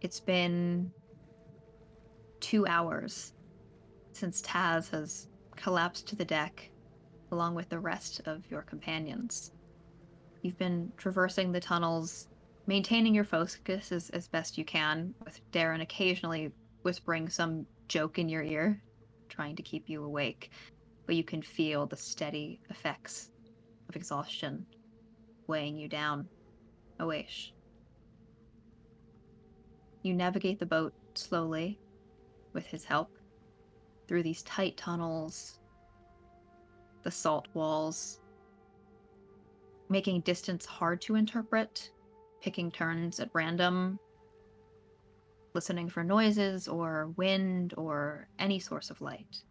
It's been 2 hours since Taz has collapsed to the deck, along with the rest of your companions. You've been traversing the tunnels, maintaining your focus as best you can, with Darren occasionally whispering some joke in your ear, trying to keep you awake, but you can feel the steady effects of exhaustion weighing you down. Oeish. You navigate the boat slowly, with his help, through these tight tunnels, the salt walls, making distance hard to interpret, picking turns at random, listening for noises or wind or any source of light.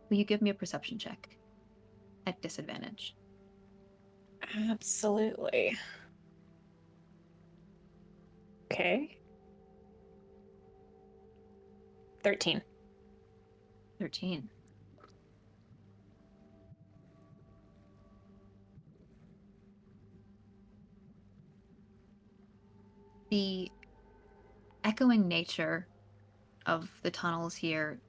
Will you give me a perception check at disadvantage? Absolutely. Okay. 13. 13. The echoing nature of the tunnels here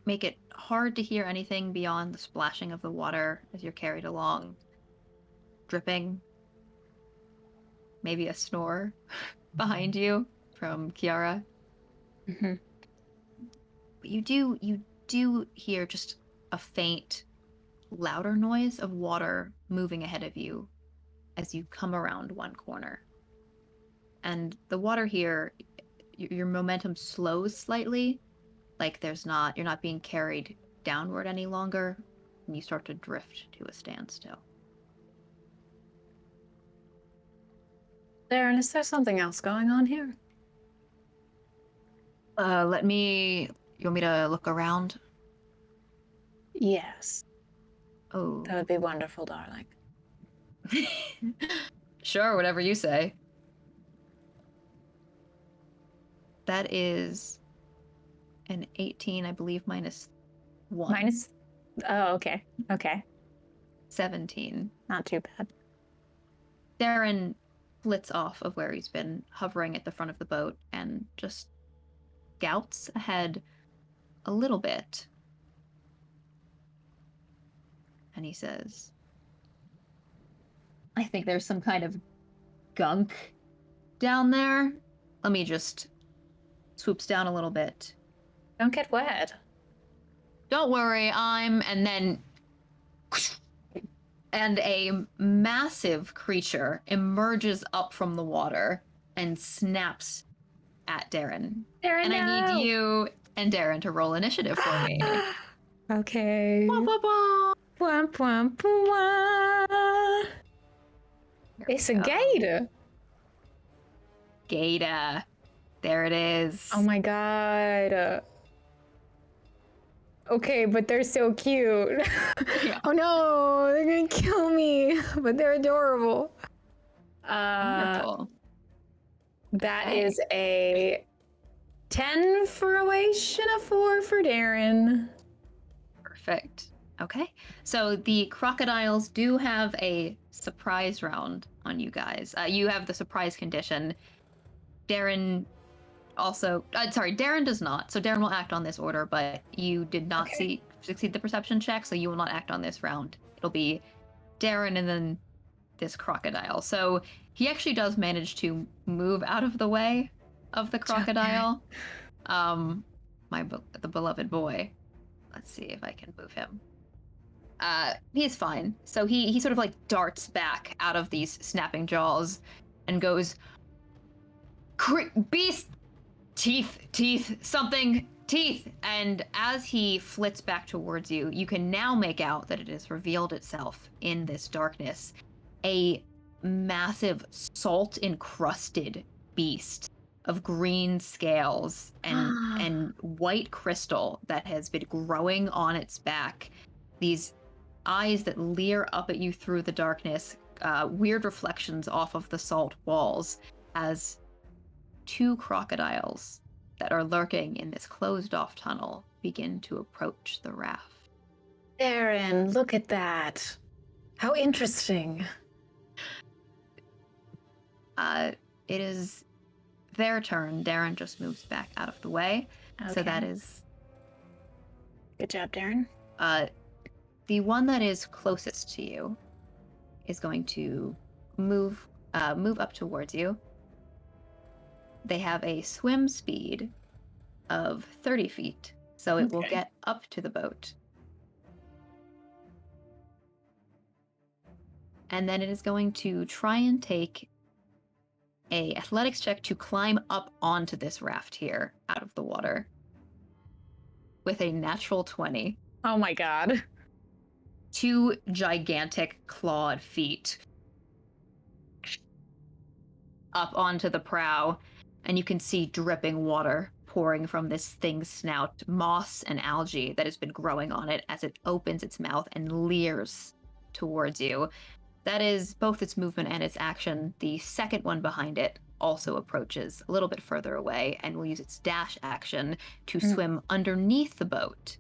make it hard to hear anything beyond the splashing of the water as you're carried along, dripping. Maybe a snore behind you from Kiara. Mm-hmm. But you do hear just a faint, louder noise of water moving ahead of you as you come around one corner. And the water here, your momentum slows slightly, like you're not being carried downward any longer, and you start to drift to a standstill. Darren, is there something else going on here? You want me to look around? Yes. Oh. That would be wonderful, darling. Sure, whatever you say. That is an 18, I believe, minus 1. Oh, okay. Okay. 17. Not too bad. Darren flits off of where he's been hovering at the front of the boat and just scouts ahead a little bit. And he says, I think there's some kind of gunk down there. Let me just swoops down a little bit. Don't get wet. Don't worry, and then a massive creature emerges up from the water and snaps at Darren. Darren, and no! I need you and Darren to roll initiative for me. Okay. Wah, wah, wah. Pwah, pwah, pwah. It's a gator. Gator. There it is. Oh my god. Okay, but they're so cute. Yeah. Oh no, they're gonna kill me, but they're adorable. Wonderful. That is a 10 for Oeish and a 4 for Darren. Perfect. Okay. So the crocodiles do have a surprise round on you guys. You have the surprise condition. Darren also... Darren does not. So Darren will act on this order, but you did not succeed the perception check, so you will not act on this round. It'll be Darren and then this crocodile. So he actually does manage to move out of the way of the crocodile. The beloved boy. Let's see if I can move him. He's fine. So he sort of like darts back out of these snapping jaws and goes, beast, teeth, something, teeth. And as he flits back towards you, you can now make out that it has revealed itself in this darkness. A massive salt-encrusted beast of green scales and white crystal that has been growing on its back. These eyes that leer up at you through the darkness, weird reflections off of the salt walls, as 2 crocodiles that are lurking in this closed-off tunnel begin to approach the raft. Darren, look at that. How interesting. it is their turn. Darren just moves back out of the way. Okay. So that is... Good job, Darren. The one that is closest to you is going to move up towards you. They have a swim speed of 30 feet, so it will get up to the boat. And then it is going to try and take a athletics check to climb up onto this raft here out of the water with a natural 20. Oh my god. 2 gigantic clawed feet up onto the prow, and you can see dripping water pouring from this thing's snout, moss and algae that has been growing on it as it opens its mouth and leers towards you. That is both its movement and its action. The second one behind it also approaches a little bit further away and will use its dash action to swim underneath the boat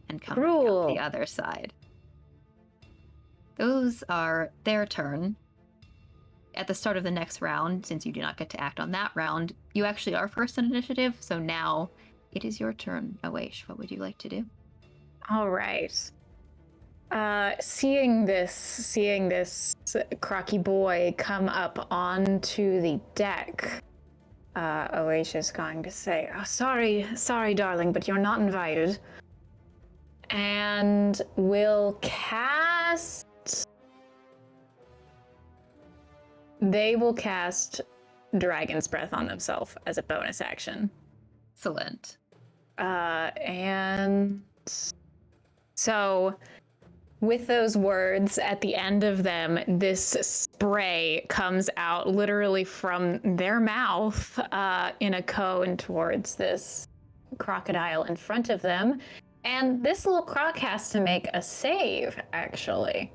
and come out the other side. Those are their turn. At the start of the next round, since you do not get to act on that round, you actually are first in initiative, so now it is your turn. Awaish, what would you like to do? All right. Seeing this crocky boy come up onto the deck, Awaish is going to say, "Oh, sorry, darling, but you're not invited." And will cast... They will cast Dragon's Breath on themselves as a bonus action. Excellent. And so with those words at the end of them, this spray comes out literally from their mouth in a cone towards this crocodile in front of them. And this little croc has to make a save, actually.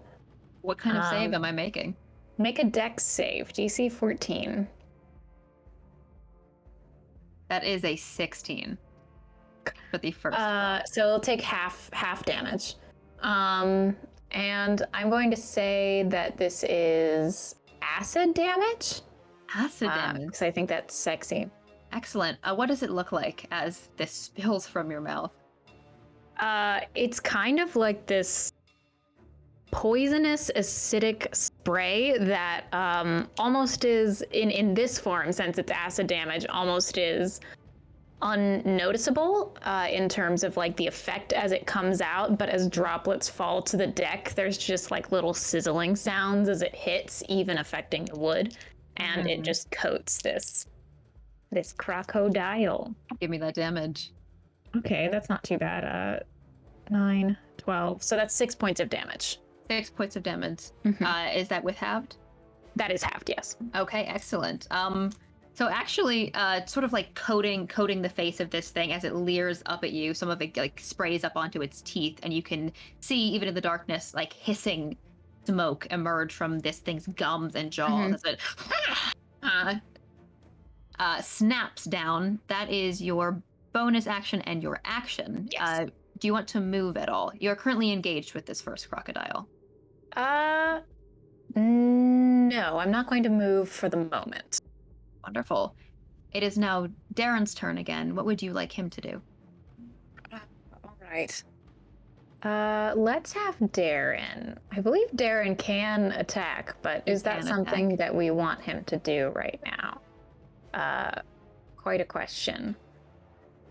What kind of save am I making? Make a dex save, DC 14. That is a 16 for the first. So it'll take half damage. And I'm going to say that this is acid damage. Acid damage. Because I think that's sexy. Excellent. What does it look like as this spills from your mouth? It's kind of like this poisonous acidic spray that almost is in this form, since it's acid damage, almost is unnoticeable in terms of like the effect as it comes out, but as droplets fall to the deck, there's just like little sizzling sounds as it hits, even affecting the wood, and it just coats this crocodile. Give me that damage. Okay, that's not too bad. 9, 12, so that's 6 points of damage. 6 points of damage. Is that with halved? That is halved, yes. Okay, excellent. So actually, sort of like coating the face of this thing as it leers up at you. Some of it like sprays up onto its teeth, and you can see even in the darkness, like hissing smoke emerge from this thing's gums and jaws as it snaps down. That is your bonus action and your action. Yes. Do you want to move at all? You're currently engaged with this first crocodile. No, I'm not going to move for the moment. Wonderful. It is now Darren's turn again. What would you like him to do? All right. Let's have Darren. I believe Darren can attack, but is that something that we want him to do right now? Quite a question.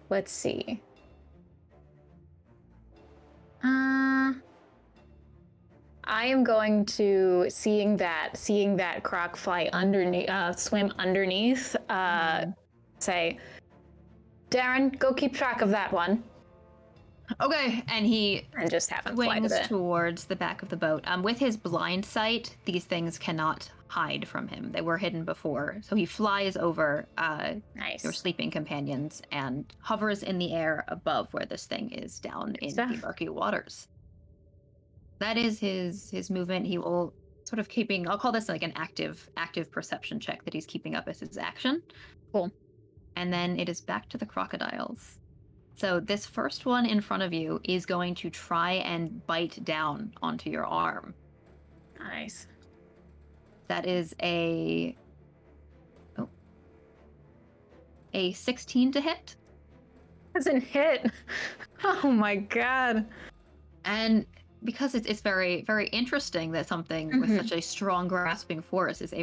Let's see. I am going to, seeing that croc fly underneath, swim underneath, say, Darren, go keep track of that one. Okay, and just have him fly to swings towards the back of the boat. With his blind sight, these things cannot hide from him. They were hidden before, so he flies over your sleeping companions and hovers in the air above where this thing is down in the murky waters. That is his movement. He will sort of keeping, I'll call this like an active perception check that he's keeping up as his action. Cool. And then it is back to the crocodiles. So this first one in front of you is going to try and bite down onto your arm. Nice. That is a a 16 to hit. Doesn't hit. Oh my god. And because it's very, very interesting that something with such a strong grasping force is you're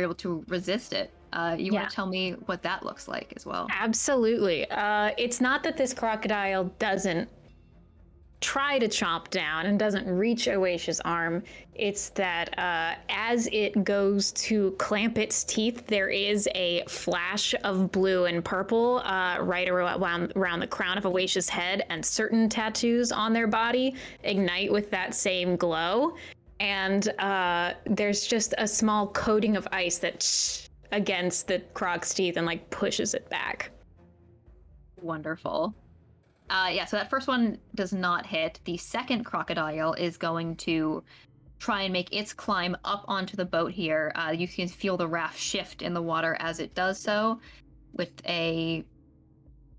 able to resist it. You want to tell me what that looks like as well? Absolutely. It's not that this crocodile doesn't try to chomp down and doesn't reach Oeish's arm. It's that as it goes to clamp its teeth, there is a flash of blue and purple right around the crown of Oeish's head, and certain tattoos on their body ignite with that same glow. And there's just a small coating of ice that against the croc's teeth and like pushes it back. Wonderful. So that first one does not hit. The second crocodile is going to try and make its climb up onto the boat here. You can feel the raft shift in the water as it does so with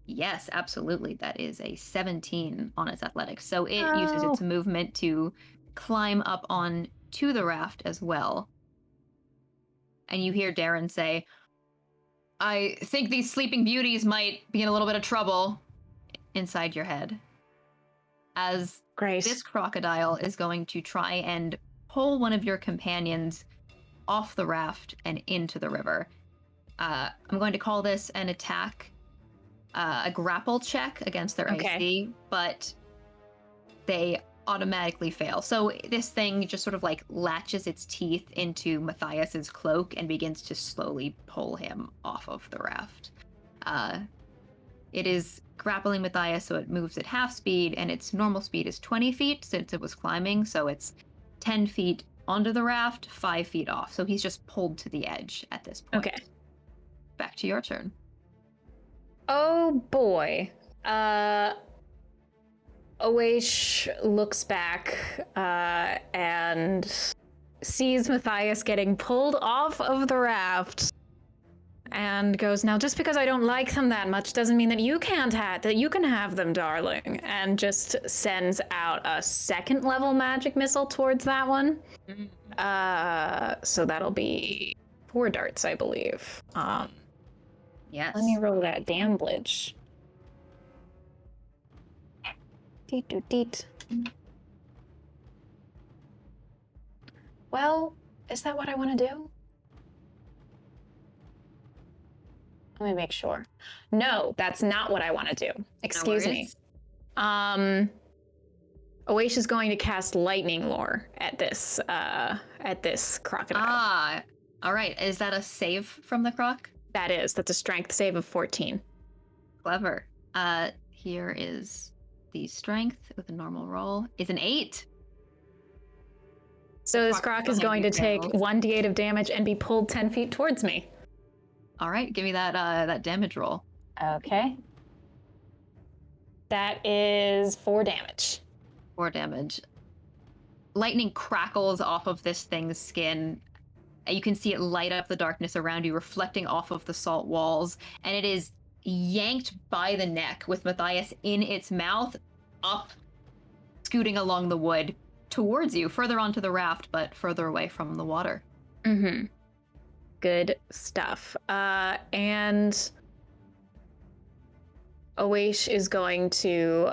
yes, absolutely. That is a 17 on its athletics. So it uses its movement to climb up on to the raft as well. And you hear Darren say, I think these sleeping beauties might be in a little bit of trouble. Inside your head, as this crocodile is going to try and pull one of your companions off the raft and into the river. I'm going to call this an attack, a grapple check against their AC, but they automatically fail. So this thing just sort of like latches its teeth into Matthias's cloak and begins to slowly pull him off of the raft. It is grappling Matthias, so it moves at half speed, and its normal speed is 20 feet since it was climbing, so it's 10 feet onto the raft, 5 feet off. So he's just pulled to the edge at this point. Okay. Back to your turn. Oh boy. Oeish looks back and sees Matthias getting pulled off of the raft. And goes, now just because I don't like them that much doesn't mean that you can have them, darling. And just sends out a second level magic missile towards that one. So that'll be 4 darts, I believe. Yes. Let me roll that damage. Deet. Well, is that what I want to do? Let me make sure. No, that's not what I want to do. Excuse me. Oeish is going to cast lightning lore at this crocodile. All right. Is that a save from the croc? That's a strength save of 14. Clever. Here is the strength with a normal roll is an 8. So this croc is going to take 1d8 of damage and be pulled 10 feet towards me. All right, give me that damage roll. Okay. That is 4 damage. 4 damage. Lightning crackles off of this thing's skin. You can see it light up the darkness around you, reflecting off of the salt walls, and it is yanked by the neck with Matthias in its mouth, up, scooting along the wood towards you, further onto the raft, but further away from the water. Mm-hmm. Good stuff. And Oeish is going to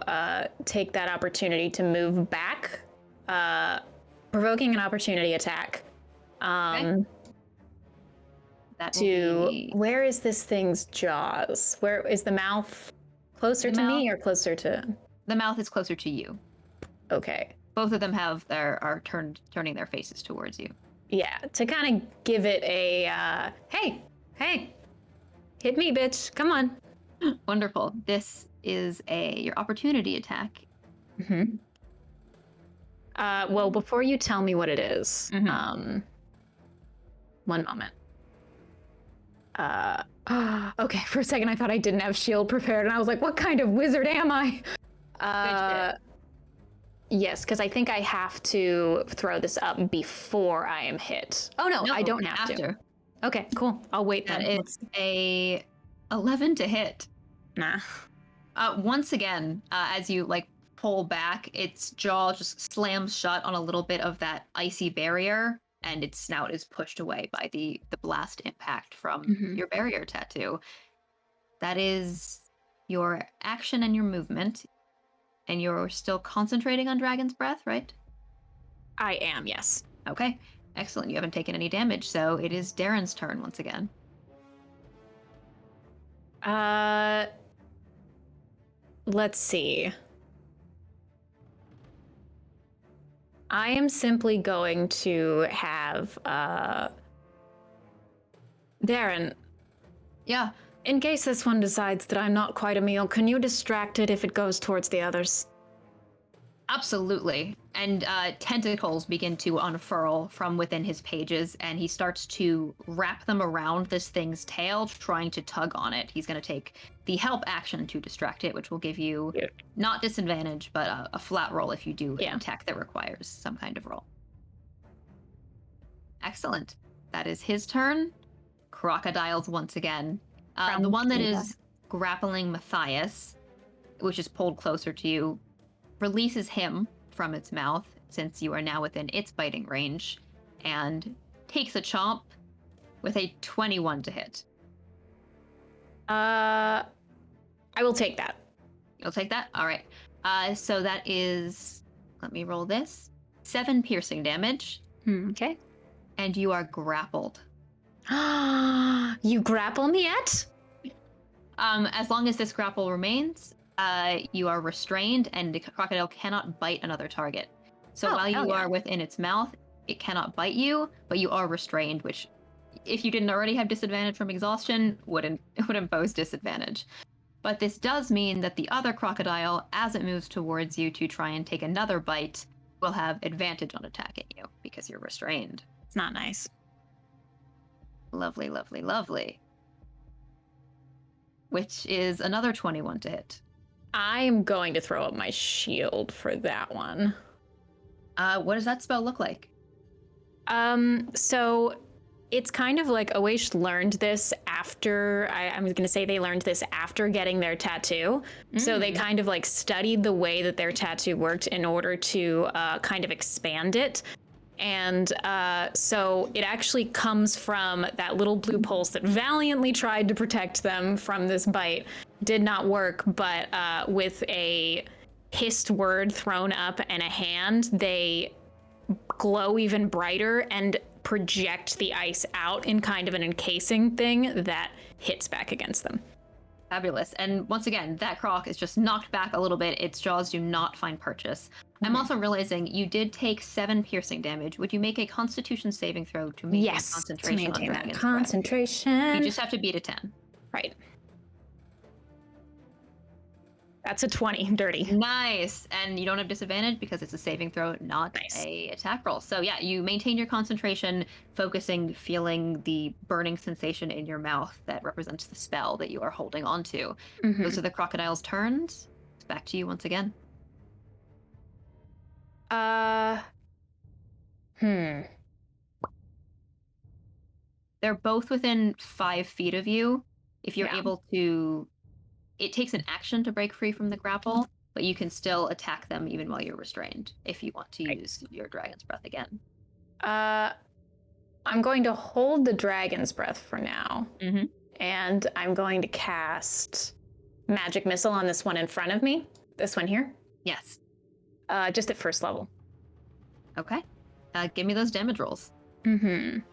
take that opportunity to move back, provoking an opportunity attack. Okay. Where is this thing's jaws? Where is the mouth? Closer to me or closer to? The mouth is closer to you. Okay. Both of them are turning their faces towards you. Yeah, to kind of give it a, hey, hit me, bitch, come on. Wonderful. This is your opportunity attack. Mm-hmm. Well, before you tell me what it is, one moment. Okay, for a second I thought I didn't have shield prepared, and I was like, what kind of wizard am I? Yes, because I think I have to throw this up before I am hit. Oh, no, I don't have to. Okay, cool. I'll wait then. It's a 11 to hit. Nah. Once again, as you pull back, its jaw just slams shut on a little bit of that icy barrier, and its snout is pushed away by the blast impact from your barrier tattoo. That is your action and your movement. And you're still concentrating on Dragon's Breath, right? I am, yes. Okay, excellent. You haven't taken any damage, so it is Darren's turn once again. Let's see. I am simply going to have, Darren. Yeah. In case this one decides that I'm not quite a meal, can you distract it if it goes towards the others? Absolutely. And tentacles begin to unfurl from within his pages, and he starts to wrap them around this thing's tail, trying to tug on it. He's going to take the help action to distract it, which will give you not disadvantage, but a flat roll if you do an attack that requires some kind of roll. Excellent. That is his turn. Crocodiles once again. The one that is grappling Matthias, which is pulled closer to you, releases him from its mouth, since you are now within its biting range, and takes a chomp with a 21 to hit. I will take that. You'll take that? All right. So that is, let me roll this, 7 piercing damage. Okay. And you are grappled. You grapple me yet? As long as this grapple remains, you are restrained, and the crocodile cannot bite another target. So while you are within its mouth, it cannot bite you, but you are restrained, which, if you didn't already have disadvantage from exhaustion, would impose disadvantage. But this does mean that the other crocodile, as it moves towards you to try and take another bite, will have advantage on attacking you because you're restrained. It's not nice. Lovely, lovely, lovely. Which is another 21 to hit. I'm going to throw up my shield for that one. What does that spell look like? So it's kind of like Oeidur learned this after, I'm going to say they learned this after getting their tattoo. So they kind of like studied the way that their tattoo worked in order to kind of expand it. And so it actually comes from that little blue pulse that valiantly tried to protect them from this bite. Did not work, but with a hissed word thrown up and a hand, they glow even brighter and project the ice out in kind of an encasing thing that hits back against them. Fabulous. And once again, that croc is just knocked back a little bit. Its jaws do not find purchase. I'm also realizing you did take 7 piercing damage. Would you make a Constitution saving throw to maintain concentration on Dragon's concentration? Breath? You just have to beat a 10. Right. That's a 20, dirty. Nice. And you don't have disadvantage because it's a saving throw, not a attack roll. So yeah, you maintain your concentration, focusing, feeling the burning sensation in your mouth that represents the spell that you are holding on to. Those are the crocodile's turns. It's back to you once again. They're both within 5 feet of you. If you're able to... It takes an action to break free from the grapple, but you can still attack them even while you're restrained if you want to use your Dragon's Breath again. I'm going to hold the Dragon's Breath for now. And I'm going to cast Magic Missile on this one in front of me. This one here. Yes. Just at first level. Okay. Give me those damage rolls. Hinky,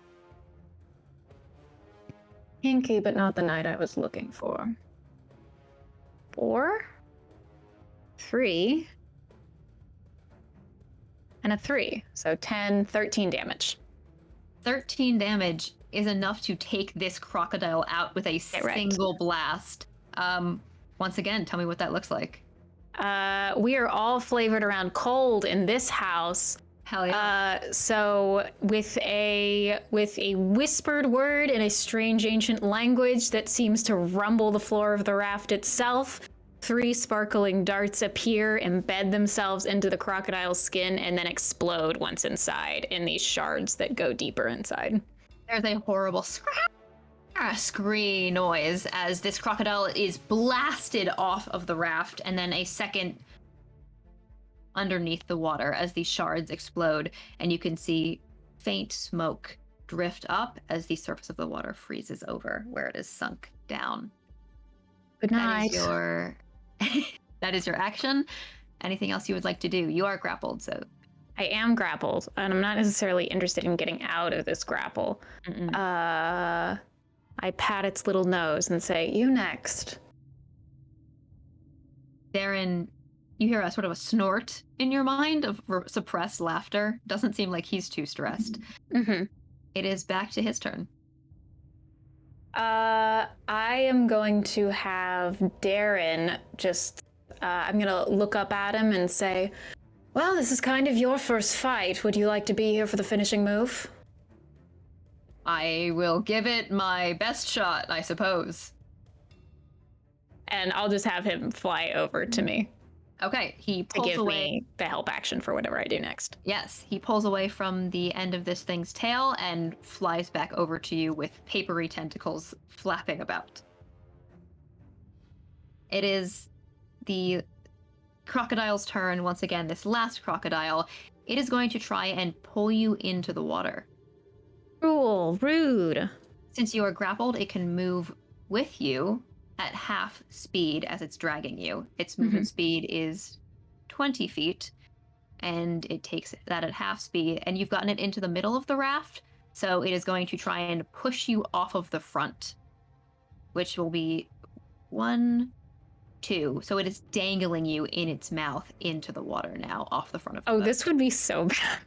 but not the night I was looking for. 4, 3, and a 3. So 10, 13 damage. 13 damage is enough to take this crocodile out with a single blast. Once again, tell me what that looks like. We are all flavored around cold in this house. Hell yeah. So with a whispered word in a strange ancient language that seems to rumble the floor of the raft itself, 3 sparkling darts appear, embed themselves into the crocodile's skin, and then explode once inside in these shards that go deeper inside. There's a horrible scree noise as this crocodile is blasted off of the raft, and then a second underneath the water as these shards explode, and you can see faint smoke drift up as the surface of the water freezes over where it is sunk down. Good night. That is your action. Anything else you would like to do? You are grappled, so I am grappled, and I'm not necessarily interested in getting out of this grapple. I pat its little nose and say, "You next." Darren, you hear a sort of a snort in your mind of suppressed laughter. Doesn't seem like he's too stressed. Mm-hmm. It is back to his turn. I am going to have Darren just. I'm gonna look up at him and say, "Well, this is kind of your first fight. Would you like to be here for the finishing move?" I will give it my best shot, I suppose. And I'll just have him fly over to me. Okay, he pulls to give away. me the help action for whatever I do next. Yes, he pulls away from the end of this thing's tail and flies back over to you with papery tentacles flapping about. It is the crocodile's turn once again. This last crocodile, it is going to try and pull you into the water. Cruel, rude. Since you are grappled, it can move with you at half speed as it's dragging you. Its movement speed is 20 feet, and it takes that at half speed, and you've gotten it into the middle of the raft, so it is going to try and push you off of the front, which will be 1, 2. So it is dangling you in its mouth into the water now, off the front of the boat. This would be so bad.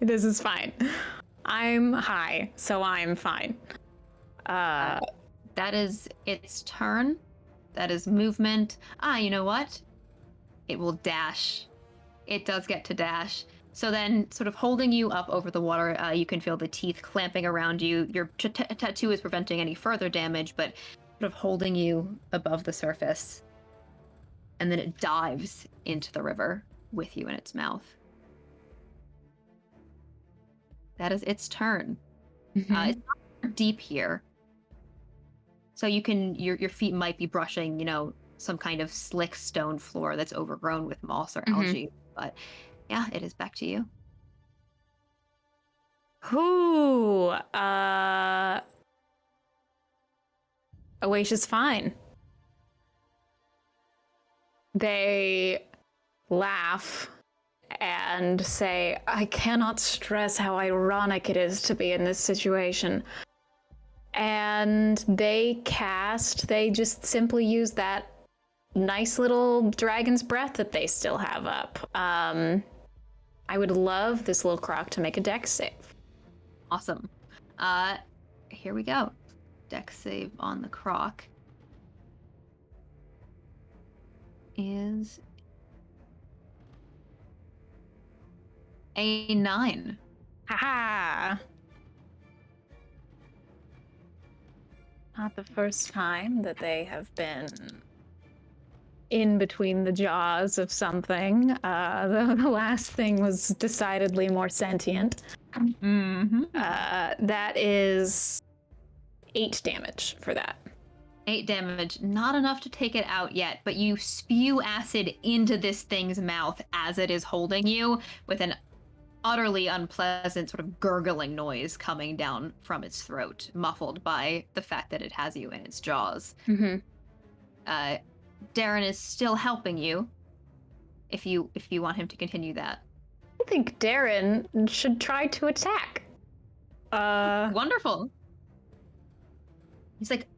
This is fine. I'm high, so I'm fine. That is its turn. That is movement. You know what? It will dash. It does get to dash. So then, sort of holding you up over the water, you can feel the teeth clamping around you. Your tattoo is preventing any further damage, but sort of holding you above the surface. And then it dives into the river with you in its mouth. That is its turn. It's not deep here. So you can, your feet might be brushing, some kind of slick stone floor that's overgrown with moss or algae. But yeah, it is back to you. Oaisia's fine. They laugh and say, "I cannot stress how ironic it is to be in this situation." And they just simply use that nice little dragon's breath that they still have up. I would love this little croc to make a dex save. Awesome. Here we go. Dex save on the croc is a 9. Haha! Not the first time that they have been in between the jaws of something. The last thing was decidedly more sentient. That is 8 damage for that. 8 damage. Not enough to take it out yet, but you spew acid into this thing's mouth as it is holding you with an utterly unpleasant sort of gurgling noise coming down from its throat, muffled by the fact that it has you in its jaws. Darren is still helping you if you want him to continue that. I think Darren should try to attack. Wonderful. He's like,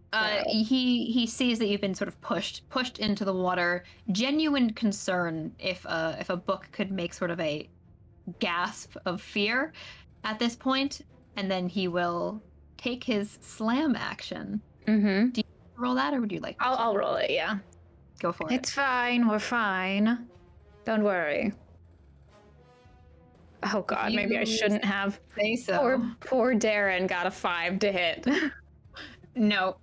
he sees that you've been sort of pushed into the water. Genuine concern if a book could make sort of a gasp of fear at this point, and then he will take his slam action. Do you roll that, or would you like? I'll roll it. Yeah, go for it. It's fine. We're fine. Don't worry. Oh God, maybe I shouldn't have. Say so. Poor Darren got a 5 to hit. No.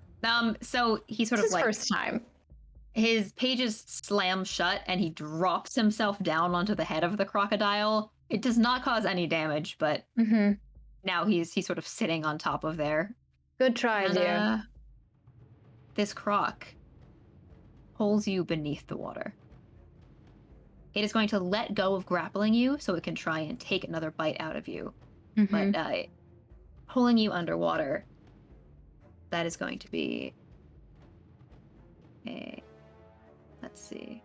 So he sort of like first time. His pages slam shut, and he drops himself down onto the head of the crocodile. It does not cause any damage, but now he's sort of sitting on top of there. Good try, dear. This croc pulls you beneath the water. It is going to let go of grappling you so it can try and take another bite out of you. But pulling you underwater, that is going to be Let's see.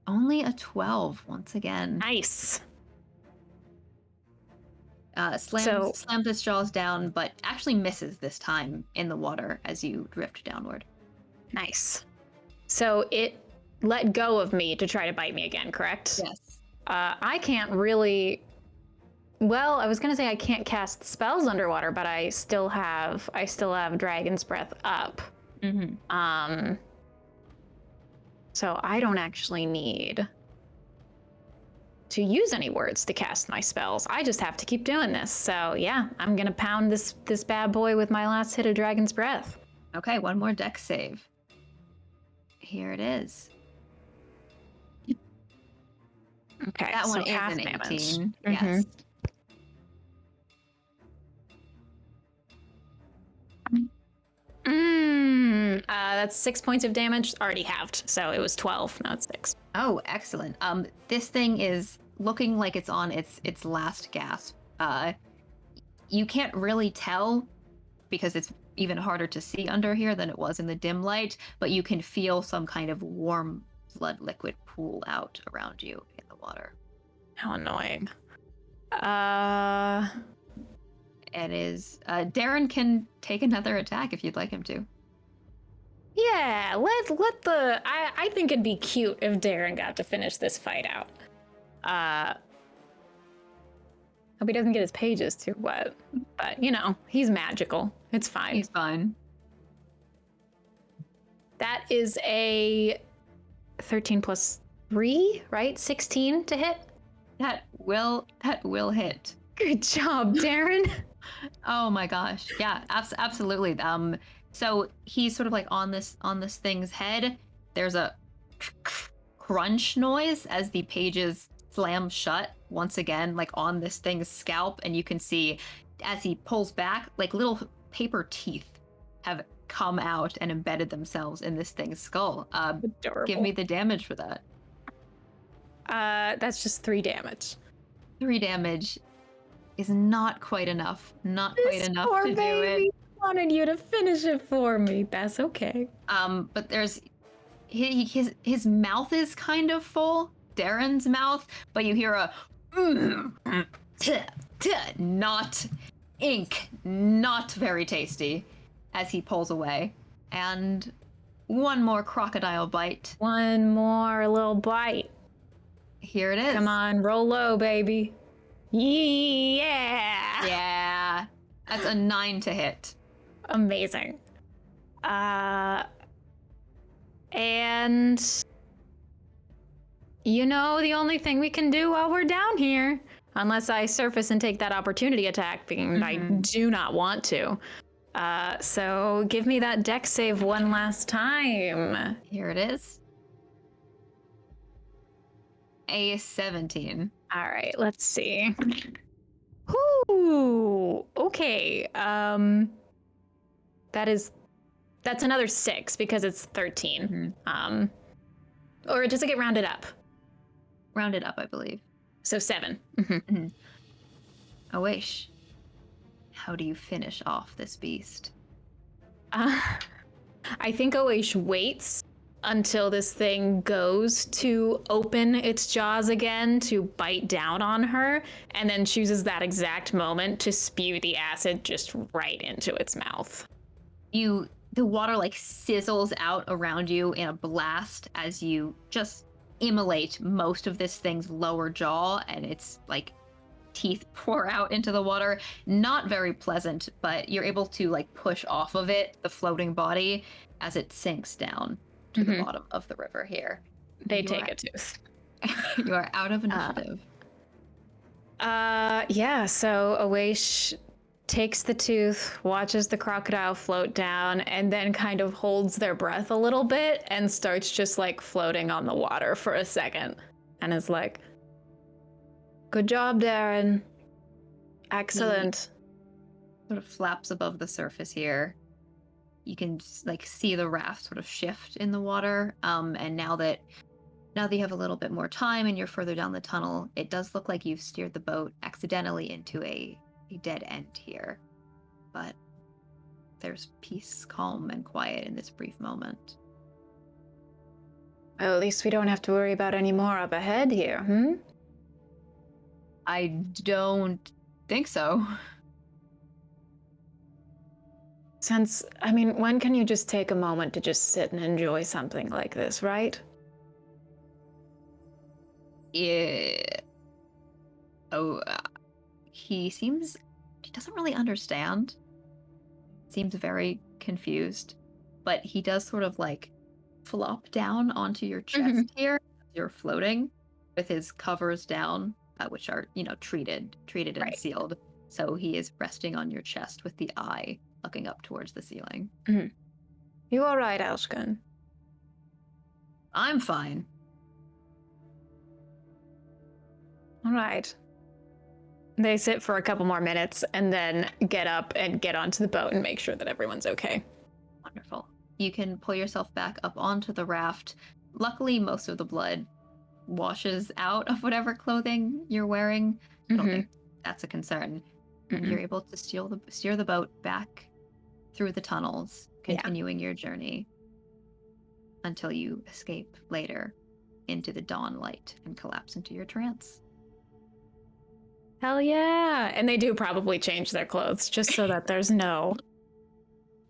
Only a 12 once again. Nice. Slams its jaws down, but actually misses this time in the water as you drift downward. Nice. So it let go of me to try to bite me again, correct? Yes. I can't really. Well, I was gonna say I can't cast spells underwater, but I still have Dragon's Breath up. Mm-hmm. So I don't actually need to use any words to cast my spells. I just have to keep doing this. So yeah, I'm gonna pound this bad boy with my last hit of Dragon's Breath. Okay, one more dex save. Here it is. Okay, that one so is half an damage. 18. Mm-hmm. Yes. That's 6 points of damage, already halved. So it was 12, now it's 6. Oh, excellent. This thing is looking like it's on its last gasp. You can't really tell because it's even harder to see under here than it was in the dim light, but you can feel some kind of warm blood liquid pool out around you in the water. How annoying. It is. Darren can take another attack if you'd like him to. Yeah, let the. I think it'd be cute if Darren got to finish this fight out. Hope he doesn't get his pages too wet. But, you know, he's magical. It's fine. He's fine. That is a 13 plus 3, right? 16 to hit? That will hit. Good job, Darren. Oh my gosh. Yeah, absolutely. So he's sort of like on this thing's head. There's a crunch noise as the pages slam shut once again, like on this thing's scalp, and you can see as he pulls back, like little paper teeth have come out and embedded themselves in this thing's skull. Adorable. Give me the damage for that. That's just 3 damage. 3 damage is not quite enough. Not quite enough poor to baby do it. Wanted you to finish it for me. That's okay. But there's his mouth is kind of full, Darren's mouth, but you hear a not ink, not very tasty, as he pulls away. And one more crocodile bite. One more little bite. Here it is. Come on, roll low, baby. Yeah. Yeah. That's a 9 to hit. Amazing. And you know, the only thing we can do while we're down here, unless I surface and take that opportunity attack, being I do not want to. So give me that dex save one last time. Here it is. A 17. All right, let's see. Whoo! Okay. That's another 6 because it's 13. Or does it get rounded up? Rounded up, I believe. So 7. Oeish, how do you finish off this beast? I think Oeish waits until this thing goes to open its jaws again to bite down on her, and then chooses that exact moment to spew the acid just right into its mouth. The water like sizzles out around you in a blast as you just immolate most of this thing's lower jaw, and its like teeth pour out into the water. Not very pleasant, but you're able to like push off of it the floating body as it sinks down to the bottom of the river here. They take a tooth. You are out of initiative. Yeah, so Oeish takes the tooth, watches the crocodile float down, and then kind of holds their breath a little bit and starts just like floating on the water for a second. And is like, good job, Darren. Excellent. Sort of flaps above the surface here. You can like see the raft sort of shift in the water. And now that you have a little bit more time and you're further down the tunnel, it does look like you've steered the boat accidentally into a a dead end here. But there's peace, calm, and quiet in this brief moment. Well, at least we don't have to worry about any more up ahead here, I don't think so. When can you just take a moment to just sit and enjoy something like this, right? Yeah. Oh, he doesn't really understand. Seems very confused, but he does sort of like flop down onto your chest here. You're floating with his covers down, which are, treated and Right. sealed. So he is resting on your chest with the eye looking up towards the ceiling. You all right, Ashken? I'm fine. All right. They sit for a couple more minutes and then get up and get onto the boat and make sure that everyone's okay. Wonderful. You can pull yourself back up onto the raft. Luckily, most of the blood washes out of whatever clothing you're wearing. I don't think that's a concern. And you're able to steer the boat back through the tunnels, continuing your journey until you escape later into the dawn light and collapse into your trance. Hell yeah! And they do probably change their clothes just so that there's no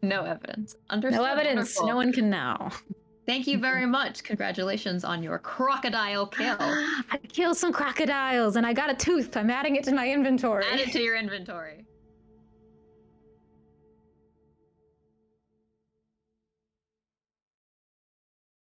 evidence. Understood. no evidence. Wonderful. No one can know. Thank you very much. Congratulations on your crocodile kill. I killed some crocodiles and I got a tooth. I'm adding it to my inventory. Add it to your inventory.